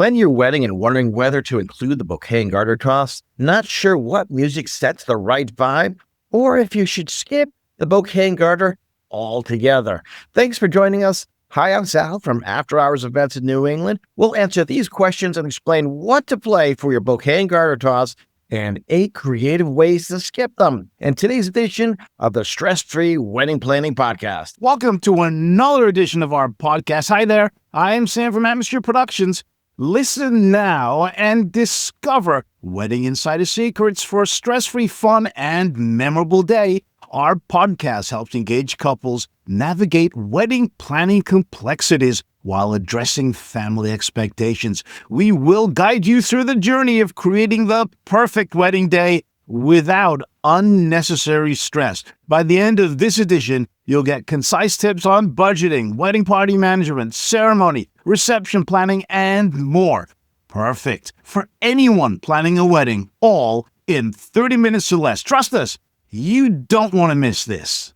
Planning your wedding and wondering whether to include the bouquet and garter toss? Not sure what music sets the right vibe? Or if you should skip the bouquet and garter altogether? Thanks for joining us. Hi, I'm Sal from After Hours Events in New England. We'll answer these questions and explain what to play for your bouquet and garter toss and 8 creative ways to skip them in today's edition of the Stress-Free Wedding Planning Podcast. Welcome to another edition of our podcast. Hi there, I am Sam from Atmosphere Productions. Listen now and discover wedding insider secrets for a stress-free, fun, and memorable day. Our podcast helps engaged couples navigate wedding planning complexities while addressing family expectations. We will guide you through the journey of creating the perfect wedding day without unnecessary stress. By the end of this edition, you'll get concise tips on budgeting, wedding party management, ceremony, reception planning, and more. Perfect for anyone planning a wedding, all in 30 minutes or less. Trust us, you don't want to miss this.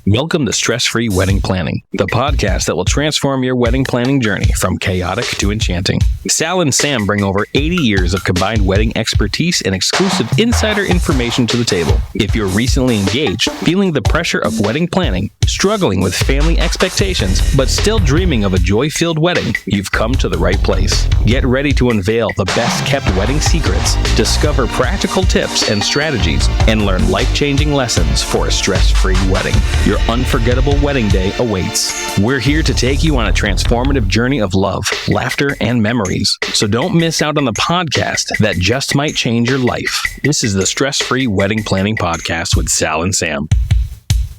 Welcome to Stress-Free Wedding Planning, the podcast that will transform your wedding planning journey from chaotic to enchanting. Sal and Sam bring over 80 years of combined wedding expertise and exclusive insider information to the table. If you're recently engaged, feeling the pressure of wedding planning, struggling with family expectations, but still dreaming of a joy-filled wedding, you've come to the right place. Get ready to unveil the best-kept wedding secrets, discover practical tips and strategies, and learn life-changing lessons for a stress-free wedding. Your unforgettable wedding day awaits. We're here to take you on a transformative journey of love, laughter, and memories. So don't miss out on the podcast that just might change your life. This is the Stress-Free Wedding Planning Podcast with Sal and Sam.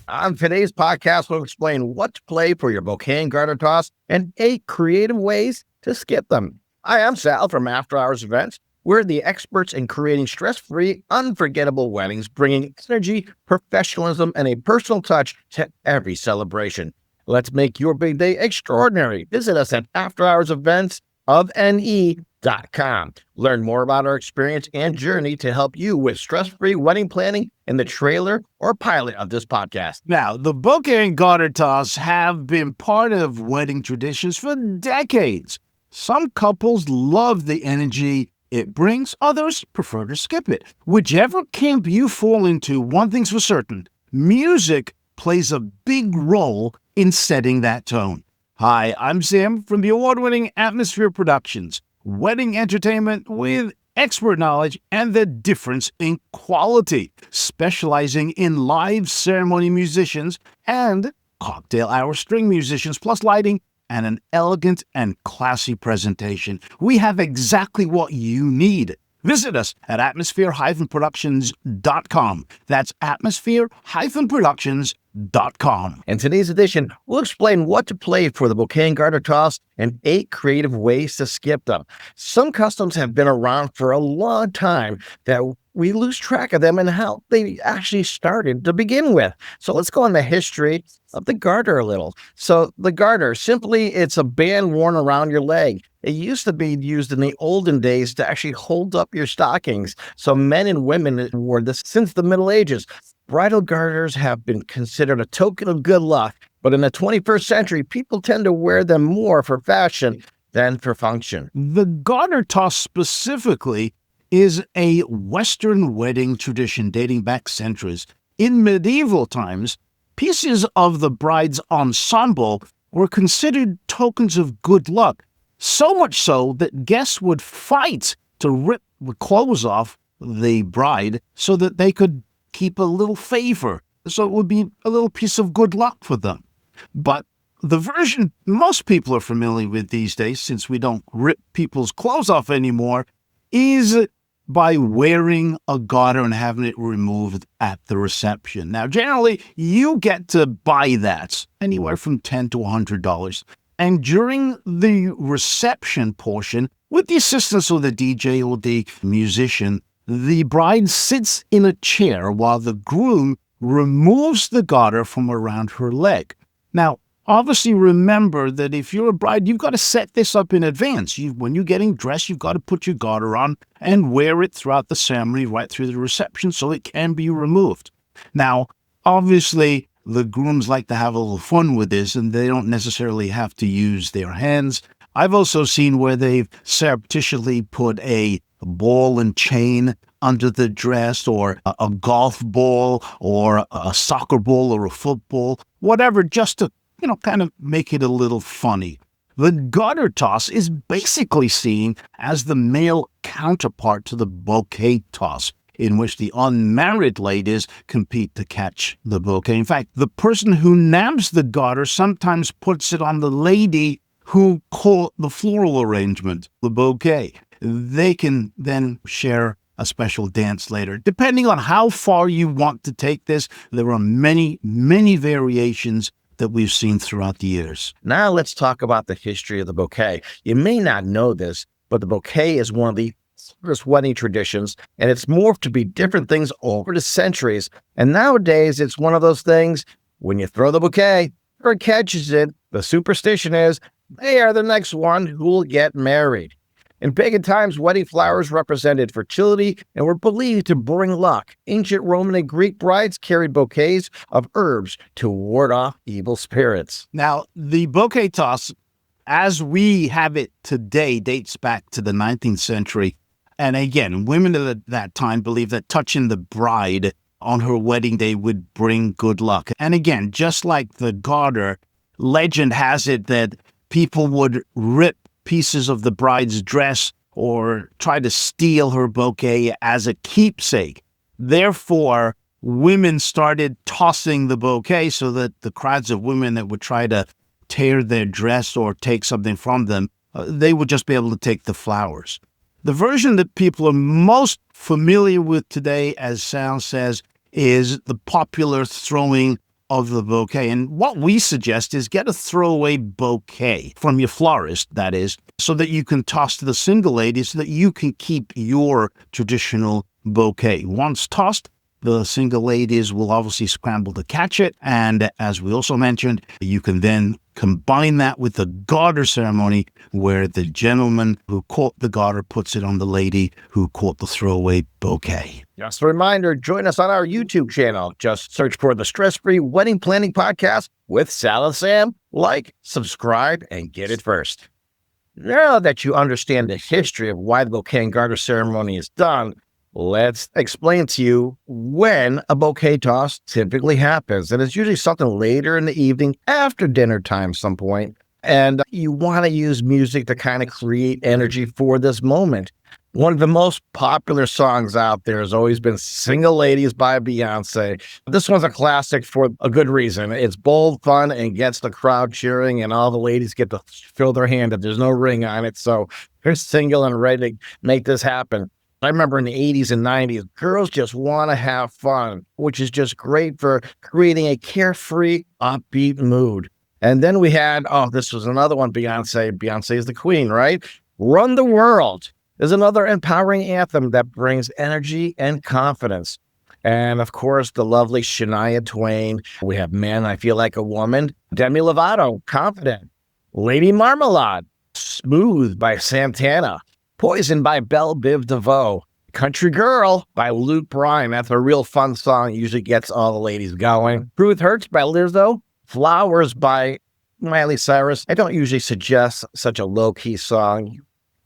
On today's podcast, we'll explain what to play for your bouquet and garter toss and 8 creative ways to skip them. Hi, I'm Sal from After Hours Events. We're the experts in creating stress-free, unforgettable weddings, bringing energy, professionalism, and a personal touch to every celebration. Let's make your big day extraordinary. Visit us at afterhoursevents.com. Learn more about our experience and journey to help you with stress-free wedding planning in the trailer or pilot of this podcast. Now, the bouquet and garter toss have been part of wedding traditions for decades. Some couples love the energy it brings, others prefer to skip it. Whichever camp you fall into, one thing's for certain: music plays a big role in setting that tone. Hi, I'm Sam from the award-winning Atmosphere Productions, wedding entertainment with expert knowledge and the difference in quality, specializing in live ceremony musicians and cocktail hour string musicians, plus lighting and an elegant and classy presentation. We have exactly what you need. Visit us at atmosphere-productions.com. That's atmosphere-productions.com. In today's edition, we'll explain what to play for the bouquet and garter toss and 8 creative ways to skip them. Some customs have been around for a long time that we lose track of them and how they actually started to begin with. So let's go on the history of the garter a little. So the garter, simply, it's a band worn around your leg. It used to be used in the olden days to actually hold up your stockings. So men and women wore this since the Middle Ages. Bridal garters have been considered a token of good luck, but in the 21st century, people tend to wear them more for fashion than for function. The garter toss specifically is a Western wedding tradition dating back centuries. In medieval times, pieces of the bride's ensemble were considered tokens of good luck, so much so that guests would fight to rip the clothes off the bride so that they could keep a little favor, so it would be a little piece of good luck for them. But the version most people are familiar with these days, since we don't rip people's clothes off anymore, is by wearing a garter and having it removed at the reception. Now, generally, you get to buy that anywhere from $10 to $100. And during the reception portion, with the assistance of the DJ or the musician, the bride sits in a chair while the groom removes the garter from around her leg. Now, obviously remember that if you're a bride, you've got to set this up in advance. When you're getting dressed, you've got to put your garter on and wear it throughout the ceremony, right through the reception, so it can be removed. Now, obviously, the grooms like to have a little fun with this, and they don't necessarily have to use their hands. I've also seen where they've surreptitiously put a ball and chain under the dress, or a golf ball, or a soccer ball, or a football, whatever, just to, kind of make it a little funny. The garter toss is basically seen as the male counterpart to the bouquet toss, in which the unmarried ladies compete to catch the bouquet. In fact, the person who nabs the garter sometimes puts it on the lady who caught the floral arrangement, the bouquet. They can then share a special dance later. Depending on how far you want to take this, there are many, many variations that we've seen throughout the years. Now let's talk about the history of the bouquet. You may not know this, but the bouquet is one of the first wedding traditions, and it's morphed to be different things over the centuries. And nowadays, it's one of those things, when you throw the bouquet, whoever catches it, the superstition is, they are the next one who will get married. In pagan times, wedding flowers represented fertility and were believed to bring luck. Ancient Roman and Greek brides carried bouquets of herbs to ward off evil spirits. Now, the bouquet toss, as we have it today, dates back to the 19th century. And again, women at that time believed that touching the bride on her wedding day would bring good luck. And again, just like the garter, legend has it that people would rip pieces of the bride's dress or try to steal her bouquet as a keepsake. Therefore, women started tossing the bouquet so that the crowds of women that would try to tear their dress or take something from them, they would just be able to take the flowers. The version that people are most familiar with today, as Sal says, is the popular throwing of the bouquet. And what we suggest is get a throwaway bouquet from your florist, that is, so that you can toss to the single lady so that you can keep your traditional bouquet. Once tossed, the single ladies will obviously scramble to catch it. And as we also mentioned, you can then combine that with the garter ceremony, where the gentleman who caught the garter puts it on the lady who caught the throwaway bouquet. Just a reminder, join us on our YouTube channel. Just search for the Stress-Free Wedding Planning Podcast with Sal and Sam. Like, subscribe, and get it first. Now that you understand the history of why the bouquet and garter ceremony is done, let's explain to you when a bouquet toss typically happens. And it's usually something later in the evening, after dinner time some point. And you want to use music to kind of create energy for this moment. One of the most popular songs out there has always been Single Ladies by Beyonce. This one's a classic for a good reason. It's bold, fun, and gets the crowd cheering, and all the ladies get to fill their hand if there's no ring on it. So they're single and ready to make this happen. I remember in the 80s and 90s, girls just want to have fun, which is just great for creating a carefree, upbeat mood. And then we had, this was another one, Beyonce. Beyonce is the queen, right? Run the World is another empowering anthem that brings energy and confidence. And of course, the lovely Shania Twain. We have Man, I Feel Like a Woman. Demi Lovato, Confident. Lady Marmalade, Smooth by Santana. Poison by Belle Biv DeVoe. Country Girl by Luke Bryan. That's a real fun song. It usually gets all the ladies going. Truth Hurts by Lizzo. Flowers by Miley Cyrus. I don't usually suggest such a low-key song.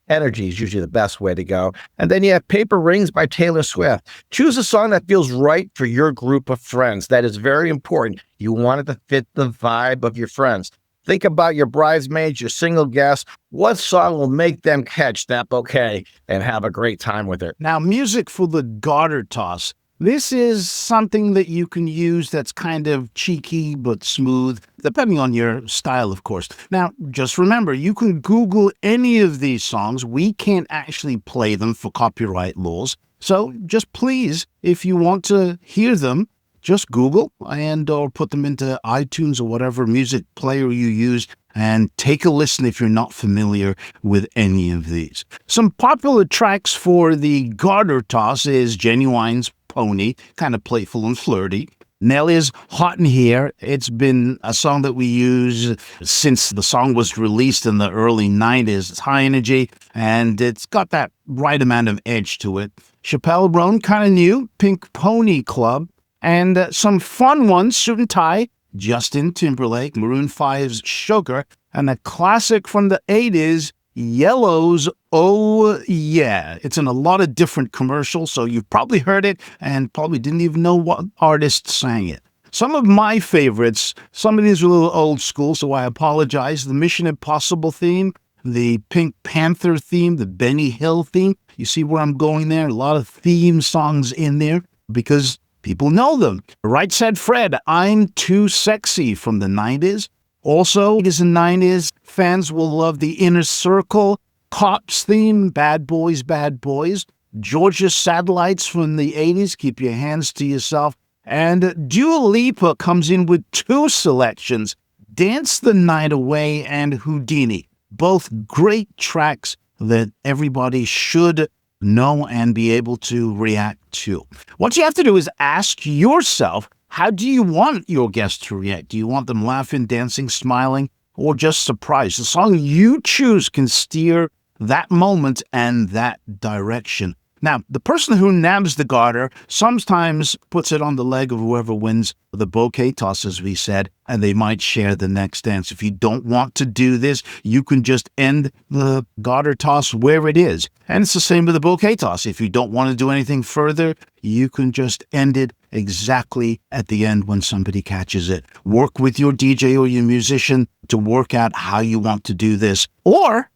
Energy is usually the best way to go. And then you have Paper Rings by Taylor Swift. Choose a song that feels right for your group of friends. That is very important. You want it to fit the vibe of your friends. Think about your bridesmaids, your single guests. What song will make them catch that bouquet and have a great time with it? Now, music for the garter toss. This is something that you can use that's kind of cheeky but smooth, depending on your style, of course. Now, just remember, you can Google any of these songs. We can't actually play them for copyright laws. So just please, if you want to hear them, just Google or put them into iTunes or whatever music player you use and take a listen if you're not familiar with any of these. Some popular tracks for the garter toss is Genuine's Pony, kind of playful and flirty. Nelly's Hot in Here. It's been a song that we use since the song was released in the early 90s. It's high energy, and it's got that right amount of edge to it. Chappelle Roan, kind of new. Pink Pony Club. And some fun ones, Suit and Tie, Justin Timberlake, Maroon 5's Sugar, and a classic from the 80s, Yellow's Oh Yeah. It's in a lot of different commercials, so you've probably heard it and probably didn't even know what artist sang it. Some of my favorites, some of these are a little old school, so I apologize. The Mission Impossible theme, the Pink Panther theme, the Benny Hill theme. You see where I'm going there? A lot of theme songs in there because people know them. Right Said Fred, I'm Too Sexy from the 90s. Also, 80s and 90s, fans will love the Inner Circle, Cops theme, Bad Boys, Bad Boys. Georgia Satellites from the 80s, Keep Your Hands to Yourself. And Dua Lipa comes in with two selections, Dance the Night Away and Houdini. Both great tracks that everybody should know and be able to react to. What you have to do is ask yourself, how do you want your guests to react? Do you want them laughing, dancing, smiling, or just surprised? The song you choose can steer that moment and that direction. Now, the person who nabs the garter sometimes puts it on the leg of whoever wins the bouquet toss, as we said, and they might share the next dance. If you don't want to do this, you can just end the garter toss where it is. And it's the same with the bouquet toss. If you don't want to do anything further, you can just end it exactly at the end when somebody catches it. Work with your DJ or your musician to work out how you want to do this, or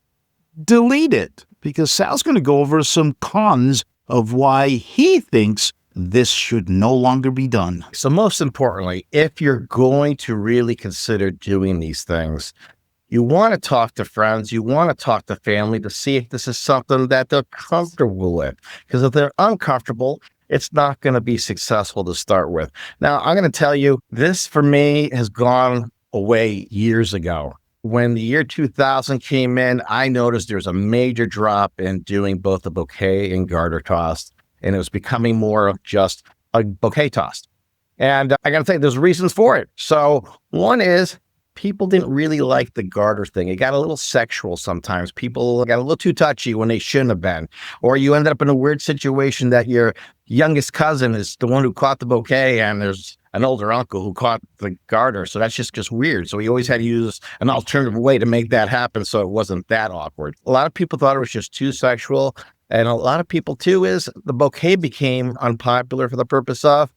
delete it, because Sal's going to go over some cons of why he thinks this should no longer be done. So most importantly, if you're going to really consider doing these things, you want to talk to friends, you want to talk to family to see if this is something that they're comfortable with. Because if they're uncomfortable, it's not going to be successful to start with. Now, I'm going to tell you, this for me has gone away years ago. When the year 2000 came in, I noticed there's a major drop in doing both the bouquet and garter toss, and it was becoming more of just a bouquet toss. And I got to think there's reasons for it. So one is people didn't really like the garter thing. It got a little sexual sometimes. People got a little too touchy when they shouldn't have been. Or you ended up in a weird situation that your youngest cousin is the one who caught the bouquet and there's an older uncle who caught the garter. So that's just weird. So he always had to use an alternative way to make that happen so it wasn't that awkward. A lot of people thought it was just too sexual. And a lot of people, too, is the bouquet became unpopular for the purpose of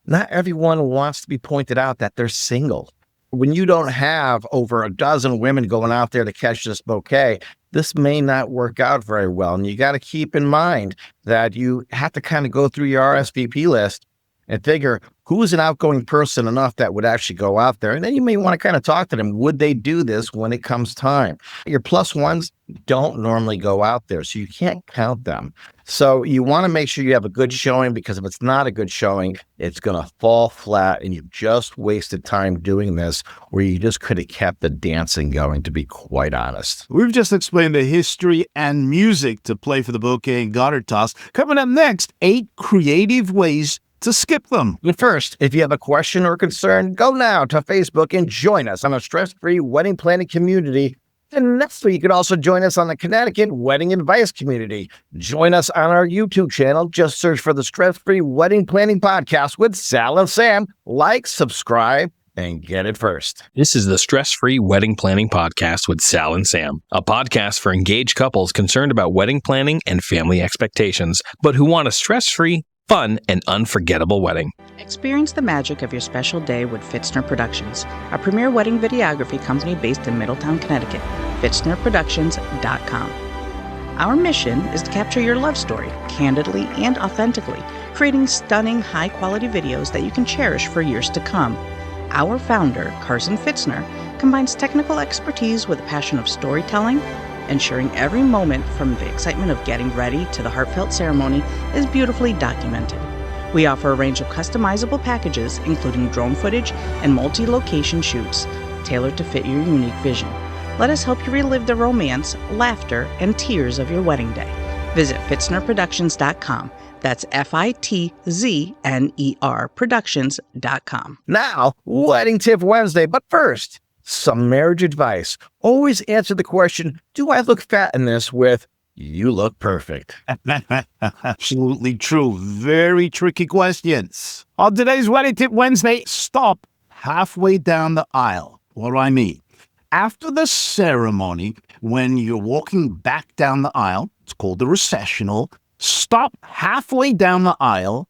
not everyone wants to be pointed out that they're single. When you don't have over a dozen women going out there to catch this bouquet, this may not work out very well. And you got to keep in mind that you have to kind of go through your RSVP list and figure who is an outgoing person enough that would actually go out there. And then you may want to kind of talk to them. Would they do this when it comes time? Your plus ones don't normally go out there, so you can't count them. So you want to make sure you have a good showing, because if it's not a good showing, it's going to fall flat and you've just wasted time doing this where you just could have kept the dancing going, to be quite honest. We've just explained the history and music to play for the bouquet and garter toss. Coming up next, 8 creative ways to skip them. But first, if you have a question or concern, go now to Facebook and join us on a stress-free wedding planning community. And next week, you can also join us on the Connecticut Wedding Advice Community. Join us on our YouTube channel. Just search for the Stress-Free Wedding Planning Podcast with Sal and Sam. Like, subscribe, and get it first. This is the Stress-Free Wedding Planning Podcast with Sal and Sam, a podcast for engaged couples concerned about wedding planning and family expectations, but who want a stress-free, fun, and unforgettable wedding. Experience the magic of your special day with Fitzner Productions, a premier wedding videography company based in Middletown, Connecticut. FitznerProductions.com. Our mission is to capture your love story candidly and authentically, creating stunning, high-quality videos that you can cherish for years to come. Our founder, Carson Fitzner, combines technical expertise with a passion of storytelling, ensuring every moment from the excitement of getting ready to the heartfelt ceremony is beautifully documented. We offer a range of customizable packages, including drone footage and multi-location shoots, tailored to fit your unique vision. Let us help you relive the romance, laughter, and tears of your wedding day. Visit FitznerProductions.com. That's FITZNER Productions.com. Now, Wedding Tip Wednesday, but first, some marriage advice. Always answer the question, do I look fat in this, with, you look perfect. Absolutely true. Very tricky questions. On today's Wedding Tip Wednesday, stop halfway down the aisle. What do I mean? After the ceremony, when you're walking back down the aisle, it's called the recessional, stop halfway down the aisle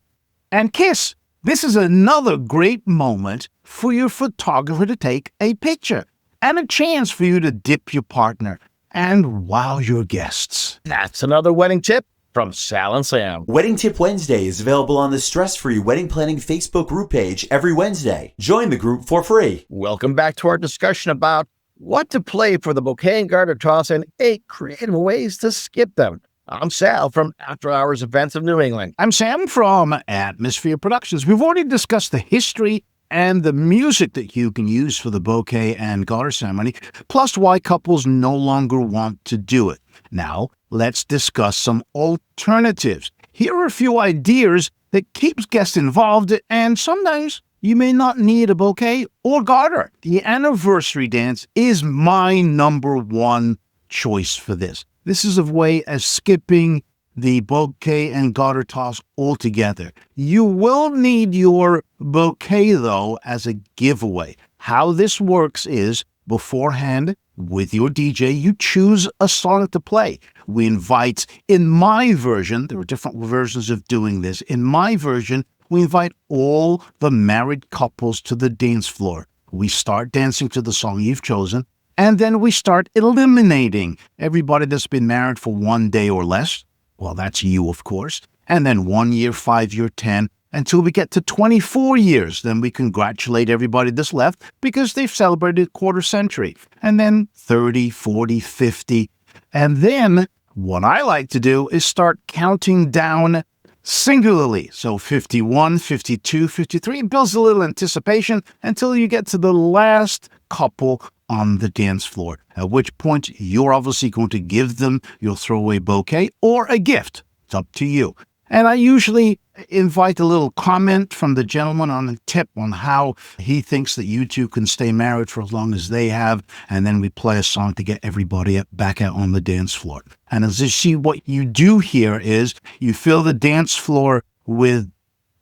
and kiss. This is another great moment for your photographer to take a picture and a chance for you to dip your partner and wow your guests. That's another wedding tip from Sal and Sam. Wedding Tip Wednesday is available on the Stress Free Wedding Planning Facebook group page every Wednesday. Join the group for free. Welcome back to our discussion about what to play for the bouquet and garter toss and 8 creative ways to skip them. I'm Sal from After Hours Events of New England. I'm Sam from Atmosphere Productions. We've already discussed the history and the music that you can use for the bouquet and garter ceremony, plus why couples no longer want to do it. Now, let's discuss some alternatives. Here are a few ideas that keeps guests involved, and sometimes you may not need a bouquet or garter. The anniversary dance is my number one choice for this. This is a way of skipping the bouquet and garter toss altogether. You will need your bouquet, though, as a giveaway. How this works is, beforehand, with your DJ, you choose a song to play. We invite, in my version, there are different versions of doing this. In my version, we invite all the married couples to the dance floor. We start dancing to the song you've chosen, and then we start eliminating everybody that's been married for 1 day or less. Well, that's you, of course. And then 1 year, 5 year, 10, until we get to 24 years. Then we congratulate everybody that's left because they've celebrated a quarter century. And then 30, 40, 50. And then what I like to do is start counting down singularly. So 51, 52, 53. It builds a little anticipation until you get to the last couple on the dance floor, at which point you're obviously going to give them your throwaway bouquet or a gift. It's up to you. And I usually invite a little comment from the gentleman on a tip on how he thinks that you two can stay married for as long as they have, and then we play a song to get everybody back out on the dance floor. And as you see, what you do here is you fill the dance floor with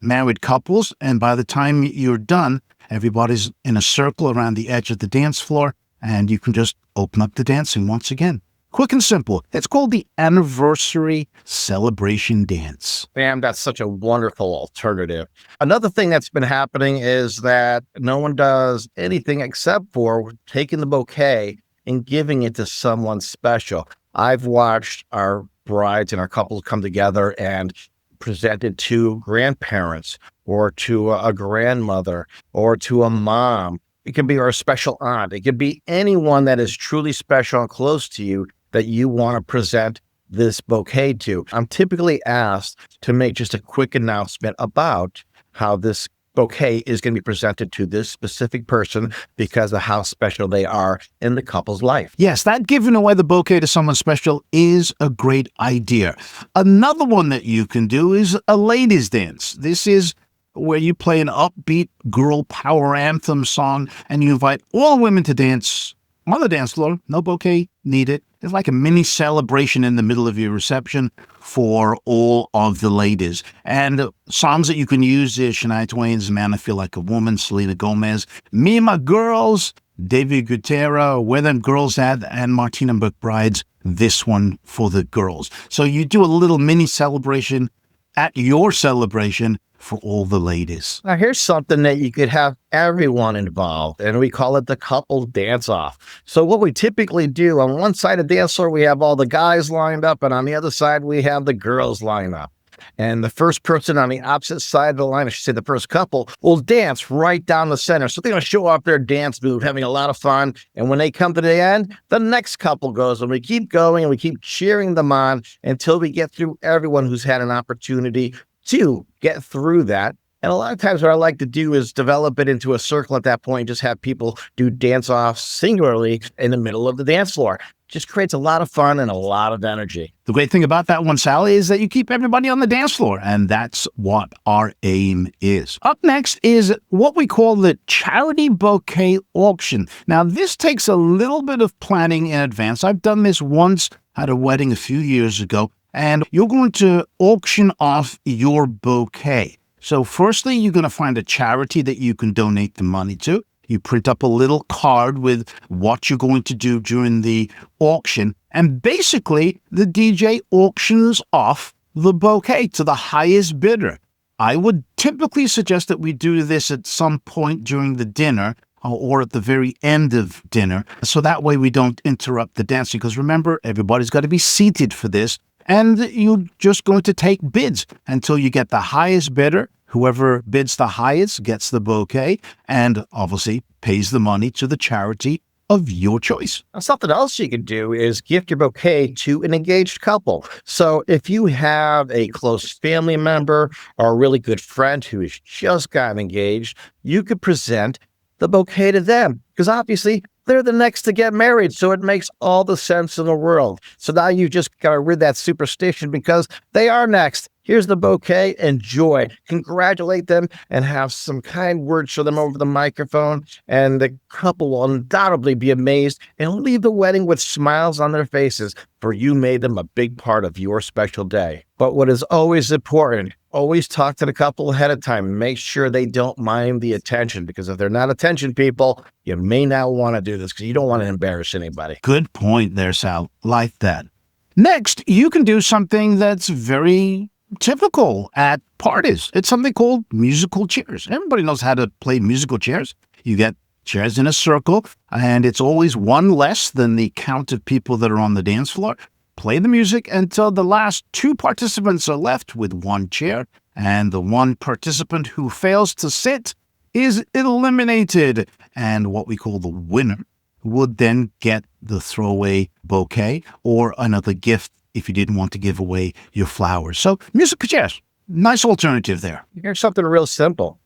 married couples, and by the time you're done, everybody's in a circle around the edge of the dance floor, and you can just open up the dancing once again. Quick and simple. It's called the Anniversary Celebration Dance. Sam, that's such a wonderful alternative. Another thing that's been happening is that no one does anything except for taking the bouquet and giving it to someone special. I've watched our brides and our couples come together and present it to grandparents or to a grandmother or to a mom. It can be our special aunt. It could be anyone that is truly special and close to you that you want to present this bouquet to. I'm typically asked to make just a quick announcement about how this bouquet is going to be presented to this specific person because of how special they are in the couple's life. Yes, that giving away the bouquet to someone special is a great idea. Another one that you can do is a ladies' dance. This is where you play an upbeat girl power anthem song and you invite all women to dance on the dance floor. No bouquet needed. It's like a mini celebration in the middle of your reception for all of the ladies. And songs that you can use is Shania Twain's Man, I Feel Like a Woman, Selena Gomez, Me and My Girls, David Guetta, Where Them Girls At, and Martina McBride's This One for the Girls. So you do a little mini celebration at your celebration for all the ladies. Now, here's something that you could have everyone involved, and we call it the couple dance-off. So what we typically do, on one side of the dance floor, we have all the guys lined up, and on the other side, we have the girls lined up. And the first person on the opposite side of the line, I should say the first couple, will dance right down the center. So they're going to show off their dance move, having a lot of fun. And when they come to the end, the next couple goes, and we keep going, and we keep cheering them on until we get through everyone who's had an opportunity to get through that. And a lot of times what I like to do is develop it into a circle at that point, just have people do dance-offs singularly in the middle of the dance floor. Just creates a lot of fun and a lot of energy. The great thing about that one, Sally, is that you keep everybody on the dance floor, and that's what our aim is. Up next is what we call the charity bouquet auction. Now, this takes a little bit of planning in advance. I've done this once at a wedding a few years ago, and you're going to auction off your bouquet. So firstly, you're going to find a charity that you can donate the money to. You print up a little card with what you're going to do during the auction. And basically, the DJ auctions off the bouquet to the highest bidder. I would typically suggest that we do this at some point during the dinner or at the very end of dinner, so that way we don't interrupt the dancing. Because remember, everybody's got to be seated for this, and you're just going to take bids until you get the highest bidder. Whoever bids the highest gets the bouquet and obviously pays the money to the charity of your choice. Now, something else you can do is gift your bouquet to an engaged couple. So if you have a close family member or a really good friend who has just gotten engaged, you could present the bouquet to them, because obviously they're the next to get married. So it makes all the sense in the world. So now you just got to rid that superstition because they are next. Here's the bouquet. Enjoy. Congratulate them and have some kind words for them over the microphone. And the couple will undoubtedly be amazed and leave the wedding with smiles on their faces, for you made them a big part of your special day. But what is always important, always talk to the couple ahead of time. Make sure they don't mind the attention, because if they're not attention people, you may not want to do this because you don't want to embarrass anybody. Good point there, Sal. Like that. Next, you can do something that's very typical at parties. It's something called musical chairs. Everybody knows how to play musical chairs. You get chairs in a circle, and it's always one less than the count of people that are on the dance floor. Play the music until the last two participants are left with one chair, and the one participant who fails to sit is eliminated. And what we call the winner would then get the throwaway bouquet or another gift if you didn't want to give away your flowers. So musical chairs, nice alternative there. Here's something real simple.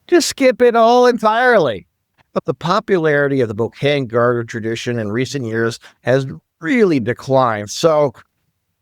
Just skip it all entirely. But the popularity of the bouquet and garter tradition in recent years has really declined. So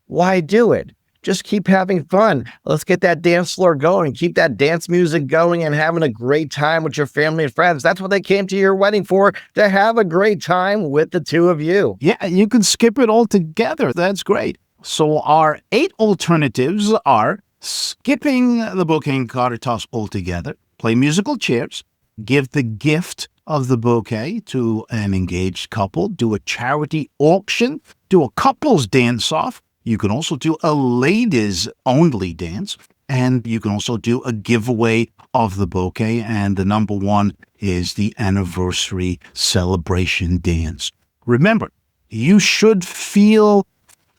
why do it? Just keep having fun. Let's get that dance floor going. Keep that dance music going and having a great time with your family and friends. That's what they came to your wedding for, to have a great time with the two of you. Yeah, you can skip it all together. That's great. So our 8 alternatives are skipping the bouquet and garter toss altogether, play musical chairs, give the gift of the bouquet to an engaged couple, do a charity auction, do a couples dance-off. You can also do a ladies-only dance, and you can also do a giveaway of the bouquet, and the number one is the anniversary celebration dance. Remember, you should feel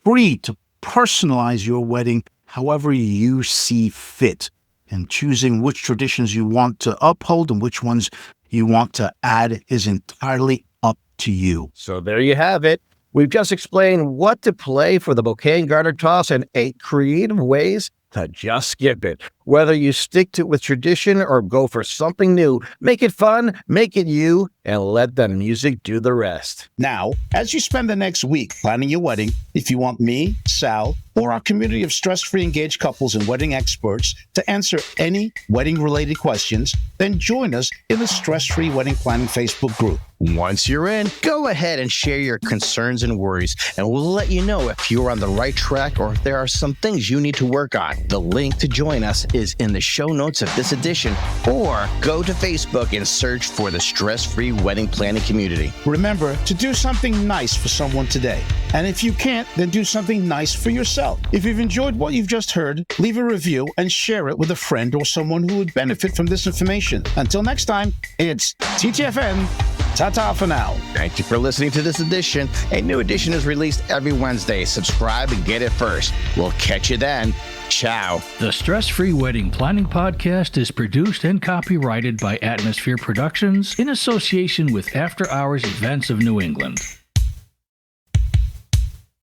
free to personalize your wedding however you see fit, and choosing which traditions you want to uphold and which ones you want to add is entirely up to you. So there you have it. We've just explained what to play for the bouquet and garter toss and 8 creative ways to just skip it. Whether you stick to it with tradition or go for something new, make it fun, make it you, and let the music do the rest. Now, as you spend the next week planning your wedding, if you want me, Sal, or our community of stress-free engaged couples and wedding experts to answer any wedding-related questions, then join us in the Stress-Free Wedding Planning Facebook group. Once you're in, go ahead and share your concerns and worries, and we'll let you know if you're on the right track or if there are some things you need to work on. The link to join us is in the show notes of this edition, or go to Facebook and search for the Stress-Free Wedding Planning Community. Remember to do something nice for someone today. And if you can't, then do something nice for yourself. If you've enjoyed what you've just heard, leave a review and share it with a friend or someone who would benefit from this information. Until next time, it's TTFN. Ta-ta for now. Thank you for listening to this edition. A new edition is released every Wednesday. Subscribe and get it first. We'll catch you then. Ciao. The Stress-Free Wedding Planning Podcast is produced and copyrighted by Atmosphere Productions in association with After Hours Events of New England.